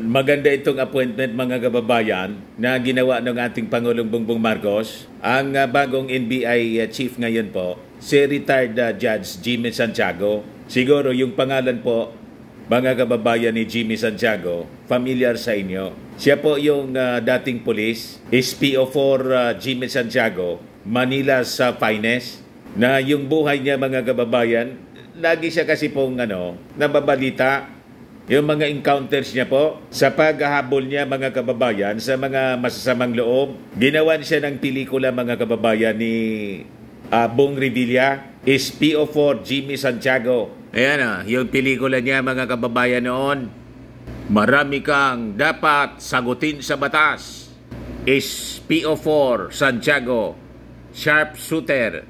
Maganda itong appointment mga kababayan na ginawa ng ating Pangulong Bongbong Marcos. Ang bagong NBI chief ngayon po, si retired Judge Jimmy Santiago. Siguro yung pangalan po, mga kababayan ni Jimmy Santiago, familiar sa inyo. Siya po yung dating police, SPO4 Jimmy Santiago, Manila's finest, na yung buhay niya mga kababayan, lagi siya kasi pong nababalita. Yung mga encounters niya po, sa paghahabol niya mga kababayan sa mga masasamang loob, ginawan siya ng pelikula mga kababayan ni Bong Revilla, SPO4 Jimmy Santiago. Ayan yung pelikula niya mga kababayan noon. Marami kang dapat sagutin sa batas. SPO4 Santiago, sharpshooter.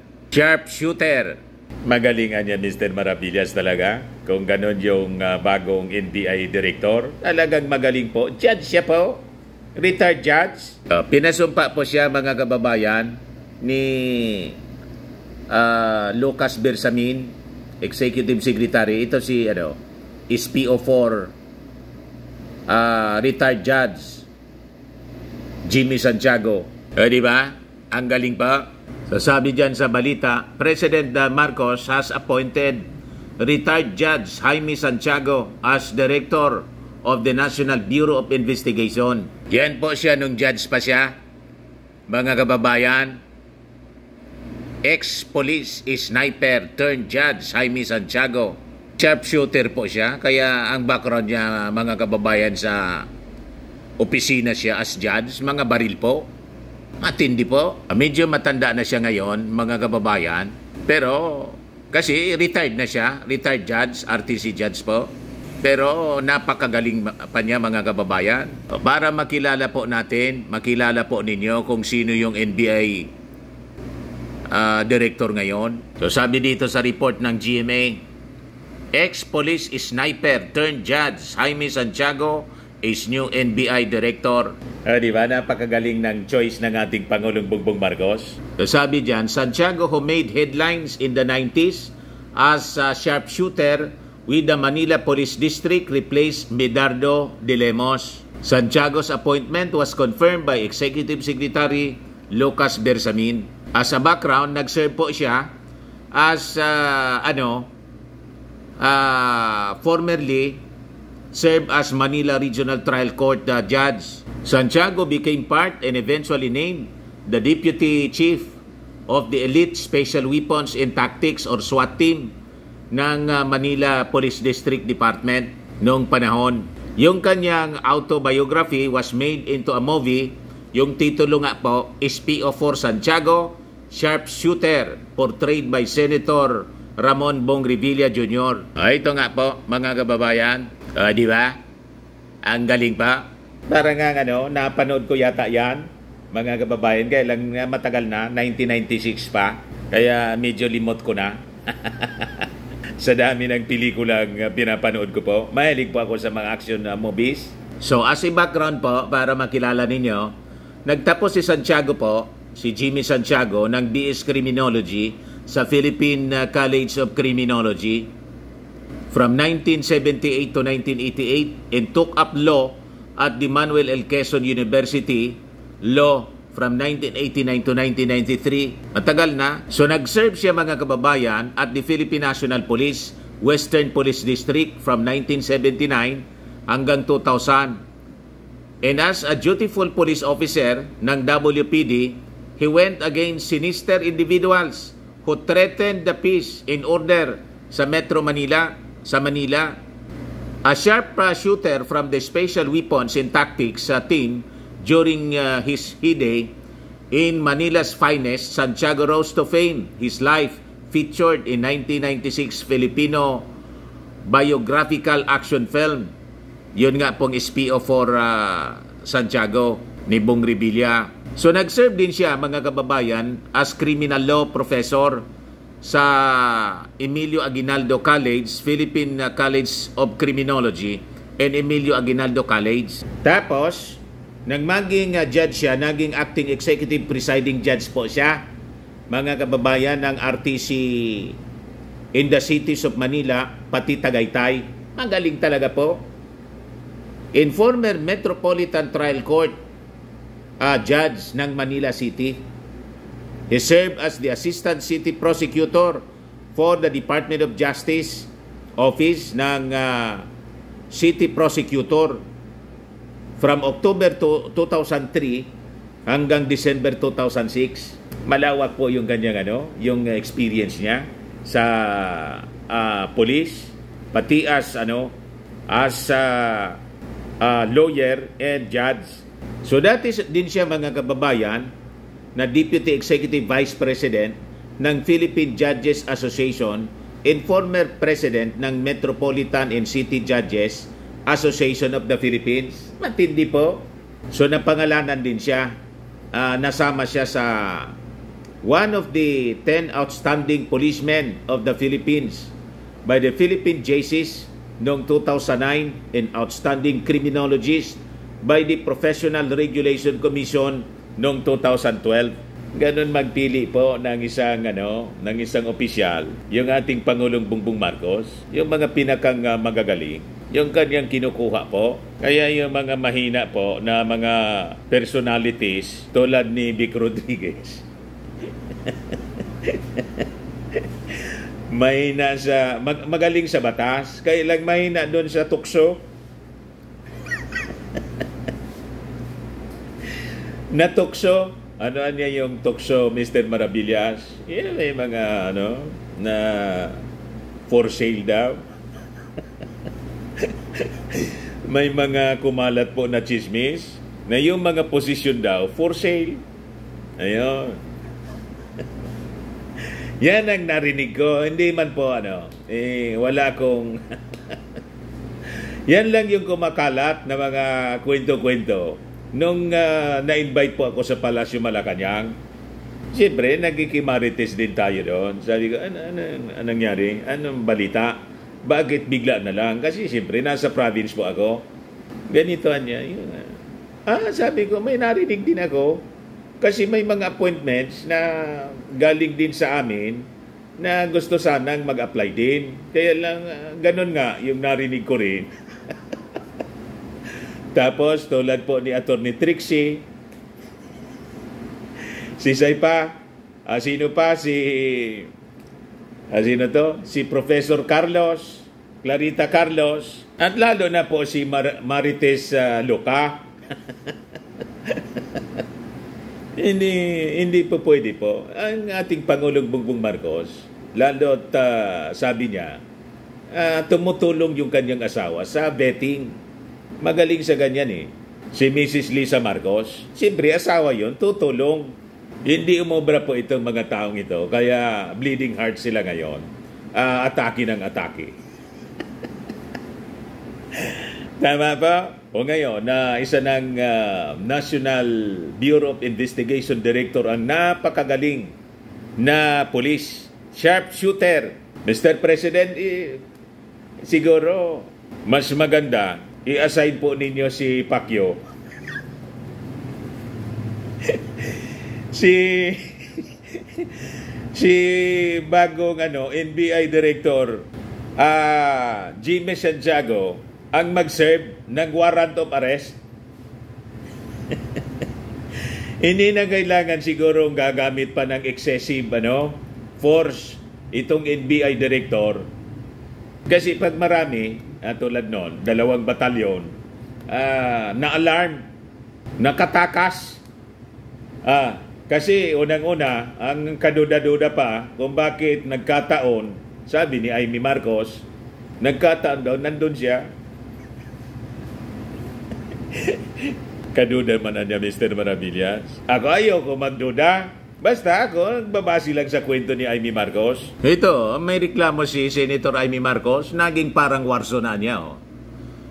Magalingan niya Mr. Maravillas talaga. Kung ganon yung bagong NBI director, talagang magaling po. Judge siya po. Retired judge. Pinasumpa po siya mga kababayan ni Lucas Bersamin, Executive Secretary. Ito si SPO4 retired judge Jimmy Santiago. Di ba? Ang galing pa. Sasabi dyan sa balita, President Marcos has appointed retired Judge Jaime Santiago as Director of the National Bureau of Investigation. Yan po siya nung judge pa siya. Mga kababayan, ex-police sniper turned Judge Jaime Santiago. Sharpshooter po siya, kaya ang background niya mga kababayan sa opisina siya as judge, mga baril po. Matindi po. Medyo matanda na siya ngayon, mga kababayan. Pero, kasi retired na siya. Retired judge, RTC judge po. Pero, napakagaling pa niya, mga kababayan. Para makilala po natin, makilala po ninyo kung sino yung NBI director ngayon. So, sabi dito sa report ng GMA, ex-police sniper turned judge Jaime Santiago is new NBI director. Di ba? Napakagaling ng choice ng ating Pangulong Bongbong Marcos. So, sabi dyan, Santiago who made headlines in the 90s as a sharpshooter with the Manila Police District replaced Medardo de Lemos. Santiago's appointment was confirmed by Executive Secretary Lucas Bersamin. As a background, nag-serve po siya as formerly served as Manila Regional Trial Court judge. Santiago became part and eventually named the Deputy Chief of the Elite Special Weapons and Tactics or SWAT team ng Manila Police District Department noong panahon. Yung kanyang autobiography was made into a movie. Yung titulo nga po, SPO4 Santiago, Sharpshooter, portrayed by Senator Ramon Bong Revilla Jr. Ito nga po, mga kababayan. Di ba? Ang galing pa. Para nga napanood ko yata yan, mga kababayan. Kaya lang matagal na, 1996 pa. Kaya medyo limot ko na. Sa dami ng pelikulang pinapanood ko po. Mahilig po ako sa mga action movies. So as a background po, para makilala ninyo, nagtapos si Santiago po, si Jimmy Santiago, ng BS Criminology sa Philippine College of Criminology from 1978 to 1988 and took up law at the Manuel L. Quezon University, law from 1989 to 1993. Matagal na. So nag-serve siya mga kababayan at the Philippine National Police, Western Police District from 1979 hanggang 2000. And as a dutiful police officer ng WPD, he went against sinister individuals who threatened the peace and order sa Metro Manila, sa Manila. A sharp shooter from the Special Weapons and Tactics team during his heyday in Manila's finest, Santiago rose to fame. His life featured in 1996 Filipino biographical action film. Yun nga pong SPO4 Santiago ni Bong Revilla. So nag-serve din siya mga kababayan as criminal law professor sa Emilio Aguinaldo College, Philippine College of Criminology, and Emilio Aguinaldo College. Tapos, nang maging judge siya, naging acting executive presiding judge po siya, mga kababayan ng RTC in the cities of Manila, pati Tagaytay. Magaling talaga po. in former Metropolitan Trial Court judge ng Manila City. He served as the Assistant City Prosecutor for the Department of Justice Office ng City Prosecutor from October 2003 hanggang December 2006. Malawak po yung kanyang yung experience niya sa police, pati as lawyer and judge. So dati din siya, mga kababayan, na Deputy Executive Vice President ng Philippine Judges Association and former President ng Metropolitan and City Judges Association of the Philippines. Matindi po. So napangalanan din siya. Nasama siya sa one of the 10 outstanding policemen of the Philippines by the Philippine JCs noong 2009 and outstanding criminologist by the Professional Regulation Commission noong 2012. Ganon magpili po ng isang opisyal, yung ating Pangulong Bongbong Marcos, yung mga pinakang magagaling, yung kanyang kinukuha po. Kaya yung mga mahina po na mga personalities tulad ni Vic Rodriguez, mahina sa magaling sa batas, kaya lang mahina doon sa tukso. Na tukso, ano niya yung tukso, Mr. Maravillas? Yan may mga na for sale daw. May mga kumalat po na chismis na yung mga posisyon daw for sale. Ayun. Yan ang narinig ko. Hindi man po wala akong yan lang yung kumakalat na mga kwento-kwento. Nung na-invite po ako sa Palasyo Malacanang, siyempre, nagkikimarites din tayo doon. Sabi ko, anong nangyari? Anong balita? Bakit bigla na lang? Kasi siyempre, nasa province po ako. Ganito niya. Sabi ko, may narinig din ako. Kasi may mga appointments na galing din sa amin na gusto sanang mag-apply din. Kaya lang, ganun nga yung narinig ko rin. Tapos, tulad po ni Atty. Trixie, si Saipa, sino pa? Sino to? Si Professor Carlos, Clarita Carlos, at lalo na po si Marites Luca. Hindi po pwede po. Ang ating Pangulong Bongbong Marcos, lalo't sabi niya, tumutulong yung kanyang asawa sa vetting. Magaling sa ganyan Si Mrs. Lisa Marcos, siyempre asawa yon, tutulong. Hindi umobra po itong mga taong ito, kaya bleeding heart sila ngayon. Atake ng atake. Tama ba? O ngayon, na isa ng National Bureau of Investigation Director ang napakagaling na police, sharpshooter. Mr. President, siguro mas maganda i-assign po ninyo si Pacquiao. si bagong NBI Director Jimmy Santiago ang mag-serve ng warrant of arrest. Hindi na kailangan siguro gagamit pa ng excessive force itong NBI Director. Kasi pag marami, tulad nun, 2 batalyon, na-alarm, nakatakas. Kasi unang-una, ang kaduda-duda pa kung bakit nagkataon, sabi ni Amy Marcos, nagkataon daw, nandun siya. Kaduda man niya, Mr. Maravillas. Ako ayoko magduda. Basta ako, nagbabasi lang sa kwento ni Amy Marcos. Ito, may reklamo si Senator Amy Marcos, naging parang warso na niya.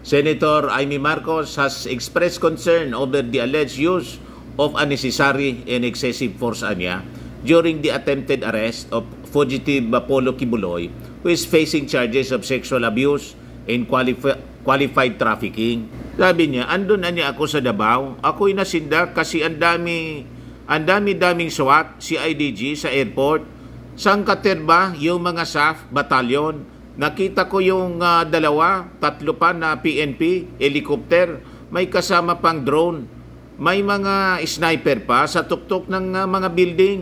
Senator Amy Marcos has expressed concern over the alleged use of unnecessary and excessive force niya during the attempted arrest of fugitive Apollo Kibuloy, who is facing charges of sexual abuse and qualified trafficking. Sabi niya, andun na niya ako sa Davao. Ako'y nasindak kasi ang dami-daming SWAT, CIDG sa airport. Sangkater ba yung mga SAF, batalyon, Nakita ko yung dalawa, tatlo pa na PNP, helicopter, may kasama pang drone. May mga sniper pa sa tuktok ng mga building.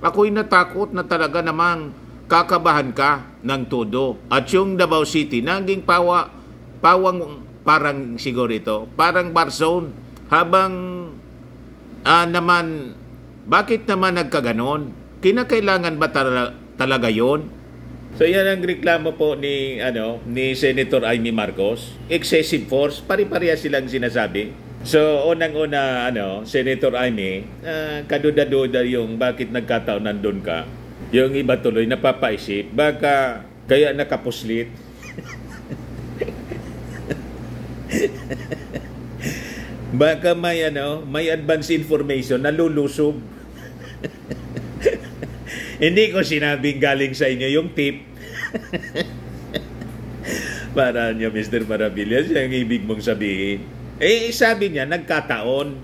Ako'y natakot na talaga namang kakabahan ka ng todo. At yung Davao City, naging pawang parang siguro ito, parang bar zone. Habang naman, bakit naman nagkaganon? Kinakailangan ba talaga yon? So yan ang reklamo po ni Senator Amy Marcos. Excessive force, pari-parehas silang sinasabi. So unang-una Senator Amy, kaduda-duda yung bakit nagkataon nandun ka. Yung iba tuloy napapaisip, baka kaya nakapuslit. Baka may advance information na lulusob. Hindi ko sinabing galing sa inyo yung tip. Para nyo, Mr. Maravillas, yung ibig mong sabihin. Sabi niya, nagkataon.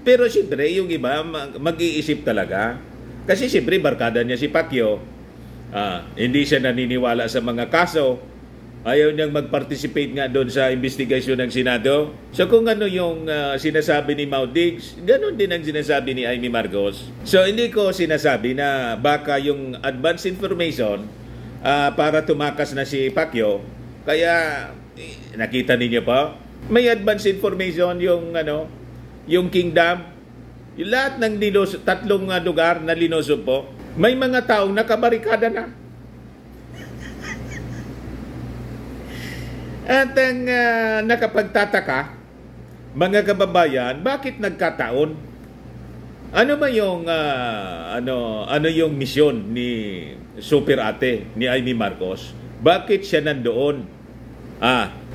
Pero siyempre, yung iba, mag-iisip talaga. Kasi siyempre, barkada niya si Pacquiao. Hindi siya naniniwala sa mga kaso. Ayaw niyang mag-participate nga doon sa investigasyon ng Senado. So kung ano yung sinasabi ni Mau Diggs, ganun din ang sinasabi ni Amy Marcos. So hindi ko sinasabi na baka yung advance information para tumakas na si Pacquiao. Kaya nakita ninyo pa, may advance information yung Kingdom. Yung lahat ng tatlong lugar na linosob po, may mga taong nakabarikada na. At ang nakapagtataka, mga kababayan, bakit nagkataon? Ano ba yung ano yung misyon ni Super Ate ni Amy Marcos? Bakit siya nandoon?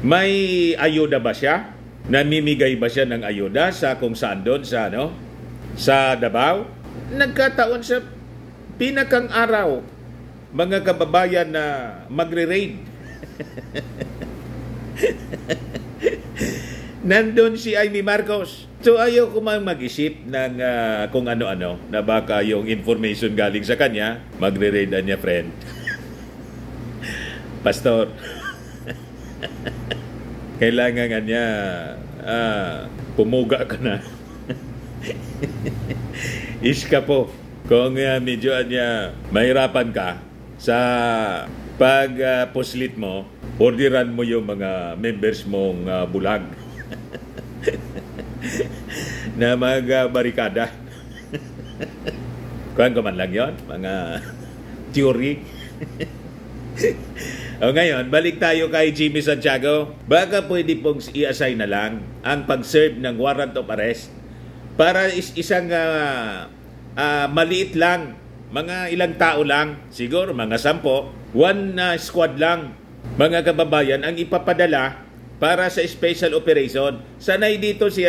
May ayuda ba siya? Namimigay ba siya ng ayuda sa kung saan doon sa Davao? Nagkataon sa pinakang araw, mga kababayan na magre-raid. Nandun si Amy Marcos. So ayaw ko mag-isip ng kung ano-ano na baka yung information galing sa kanya, magre-raidan niya, friend. Pastor, kailangan nga niya pumuga ka na. Iska po. Kung medyo mahirapan ka sa pag-puslit mo, orderan mo yung mga members mong bulag na mag-barikada. Kuhan ko man lang yun, mga theory. Ngayon, balik tayo kay Jimmy Santiago. Baka pwede pong i-assign na lang ang pag-serve ng warrant of arrest para isang maliit lang, mga ilang tao lang, siguro mga 10, one squad lang, mga kababayan, ang ipapadala para sa special operation. Sanay dito si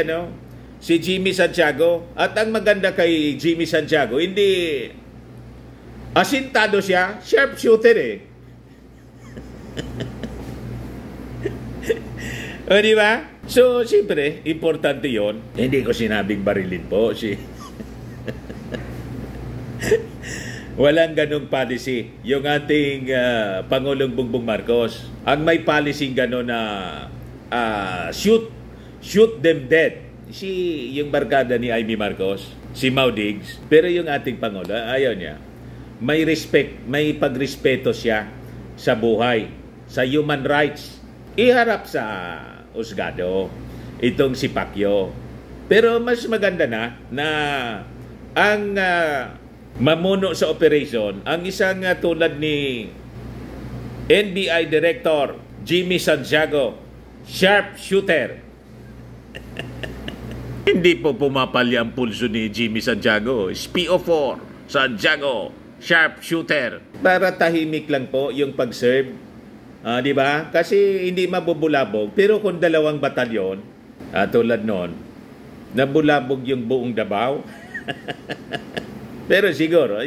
Jimmy Santiago. At ang maganda kay Jimmy Santiago, hindi asintado siya, sharpshooter O, di ba? So, siyempre, importante yon. Hindi ko sinabing barilin po. Walang ganong policy yung ating Pangulong Bongbong Marcos. Ang may policy gano'n na shoot them dead. Yung barkada ni Amy Marcos, si Mau Diggs. Pero yung ating Pangulo, ayaw niya. May pagrespeto siya sa buhay, sa human rights. Iharap sa husgado itong si Pacquiao. Pero mas maganda na ang mamuno sa operation, ang isang tulad ni NBI Director Jimmy Santiago, sharpshooter. Hindi po pumapalya ang pulso ni Jimmy Santiago. SPO4, Santiago, sharpshooter. Para tahimik lang po yung pag-serve. Di ba? Kasi hindi mabubulabog. Pero kung 2 batalyon, tulad noon, nabulabog yung buong Davao. Pero siguro,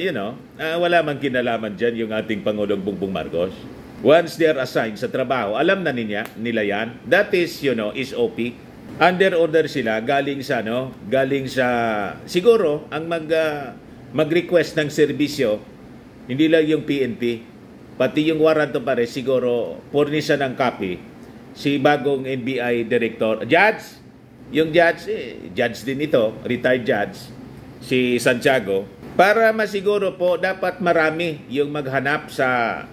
wala man kinalaman dyan yung ating Pangulong Bongbong Marcos. Once they are assigned sa trabaho, alam na nila yan. That is, SOP. Under order sila, galing sa, siguro, ang mag-request ng serbisyo, hindi lang yung PNP, pati yung warrant of arrest, siguro, purnisan ng copy si bagong NBI Director. Judge! Yung judge, judge din ito, retired judge, si Santiago. Para masiguro po, dapat marami yung maghanap sa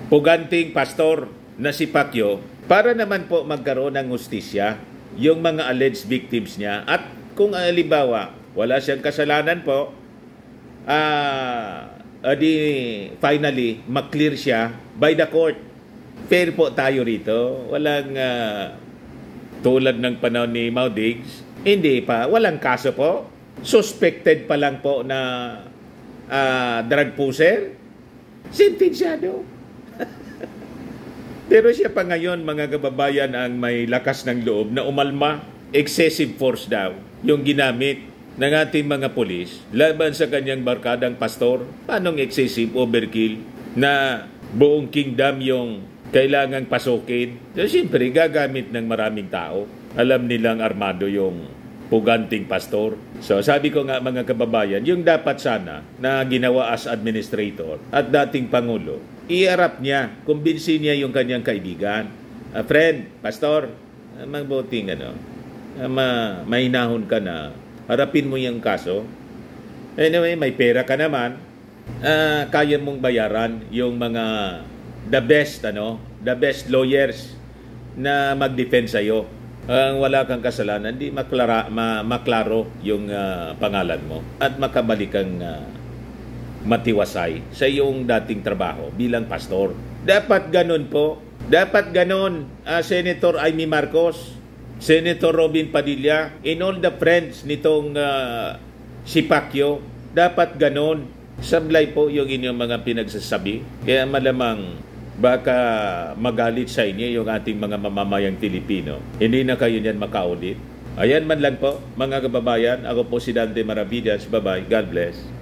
puganting pastor na si Pacquiao para naman po magkaroon ng hustisya yung mga alleged victims niya. At kung halimbawa, wala siyang kasalanan po, di finally, maklear siya by the court. Fair po tayo rito. Walang tulad ng panahon ni Maudigs. Hindi pa. Walang kaso po. Suspected pa lang po na drug pusher. Sentensyado. Pero siya pa ngayon, mga kababayan, ang may lakas ng loob na umalma. Excessive force daw yung ginamit ng ating mga polis laban sa kanyang barkadang pastor. Paanong excessive overkill na buong kingdom yung kailangang pasukin? So, siyempre, gagamit ng maraming tao. Alam nilang armado yung puganting pastor. So, sabi ko nga, mga kababayan, yung dapat sana na ginawa as administrator at dating Pangulo, iarap niya, kumbinsin niya yung kanyang kaibigan. Friend, pastor, magbuting mahinahon ka na, harapin mo yung kaso. Anyway, may pera ka naman, kaya mong bayaran yung mga the best lawyers na mag-defend sa'yo. Wala kang kasalanan, di maklaro yung pangalan mo at makabalik kang matiwasay sa iyong dating trabaho bilang pastor. Dapat ganun po. Dapat ganun, Senator Amy Marcos, Senator Robin Padilla, and all the friends nitong si Pacquiao. Dapat ganun. Sablay po yung inyong mga pinagsasabi. Kaya malamang baka magalit sa inyo yung ating mga mamamayang Pilipino. Hindi na kayo niyan makaulit. Ayan man lang po, mga kababayan. Ako po si Dante Maravillas. Bye-bye. God bless.